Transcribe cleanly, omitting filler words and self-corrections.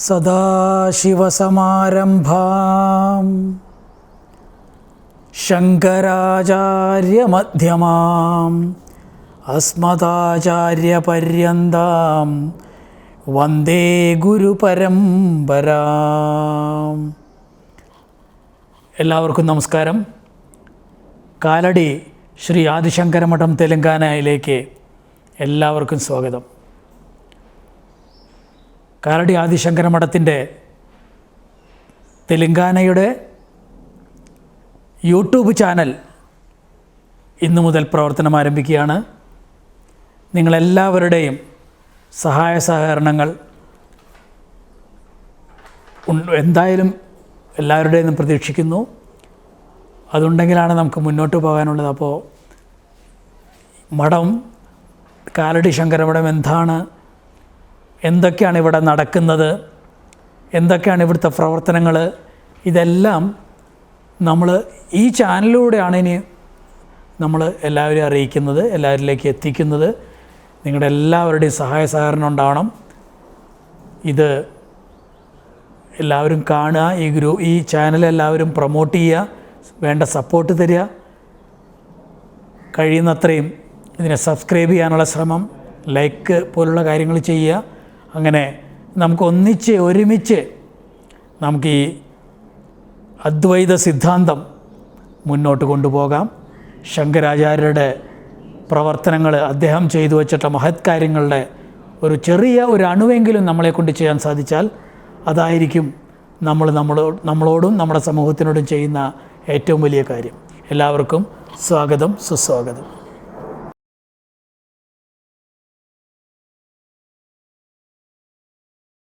സദാശിവസമാരംഭാം ശങ്കരാചാര്യമധ്യമാം അസ്മദാചാര്യപര്യന്താം വന്ദേ ഗുരുപരമ്പരാം. എല്ലാവർക്കും നമസ്കാരം. കാലടി ശ്രീ ആദിശങ്കരമഠം തെലങ്കാനയിലേക്ക് എല്ലാവർക്കും സ്വാഗതം. കാലടി ആദിശങ്കരമഠത്തിൻ്റെ തെലങ്കാനയുടെ യൂട്യൂബ് ചാനൽ ഇന്നു മുതൽ പ്രവർത്തനം ആരംഭിക്കുകയാണ്. നിങ്ങളെല്ലാവരുടെയും സഹായ സഹകരണങ്ങൾ എന്തായാലും എല്ലാവരുടെയും പ്രതീക്ഷിക്കുന്നു. അതുണ്ടെങ്കിലാണ് നമുക്ക് മുന്നോട്ട് പോകാനുള്ളത്. അപ്പോൾ മഠം, കാലടി ശങ്കരമഠം എന്തൊക്കെയാണ് ഇവിടെ നടക്കുന്നത്, എന്തൊക്കെയാണ് ഇവിടുത്തെ പ്രവർത്തനങ്ങൾ, ഇതെല്ലാം നമ്മൾ ഈ ചാനലിലൂടെയാണ് ഇനി നമ്മൾ എല്ലാവരെയും അറിയിക്കുന്നത്, എല്ലാവരിലേക്ക് എത്തിക്കുന്നത്. നിങ്ങളുടെ എല്ലാവരുടെയും സഹായ സഹകരണം ഉണ്ടാവണം. ഇത് എല്ലാവരും കാണുക, ഈ ചാനൽ എല്ലാവരും പ്രൊമോട്ട് ചെയ്യുക, വേണ്ട സപ്പോർട്ട് തരിക. കഴിയുന്നത്രയും ഇതിനെ സബ്സ്ക്രൈബ് ചെയ്യാനുള്ള ശ്രമം, ലൈക്ക് പോലുള്ള കാര്യങ്ങൾ ചെയ്യുക. അങ്ങനെ നമുക്ക് ഒരുമിച്ച് നമുക്ക് ഈ അദ്വൈത സിദ്ധാന്തം മുന്നോട്ട് കൊണ്ടുപോകാം. ശങ്കരാചാര്യരുടെ പ്രവർത്തനങ്ങൾ, അദ്ദേഹം ചെയ്തു വച്ചിട്ട മഹത് കാര്യങ്ങളുടെ ഒരു ചെറിയ അണുവെങ്കിലും നമ്മളെക്കൊണ്ട് ചെയ്യാൻ സാധിച്ചാൽ അതായിരിക്കും നമ്മളോടും നമ്മുടെ സമൂഹത്തിനോടും ചെയ്യുന്ന ഏറ്റവും വലിയ കാര്യം. എല്ലാവർക്കും സ്വാഗതം, സുസ്വാഗതം.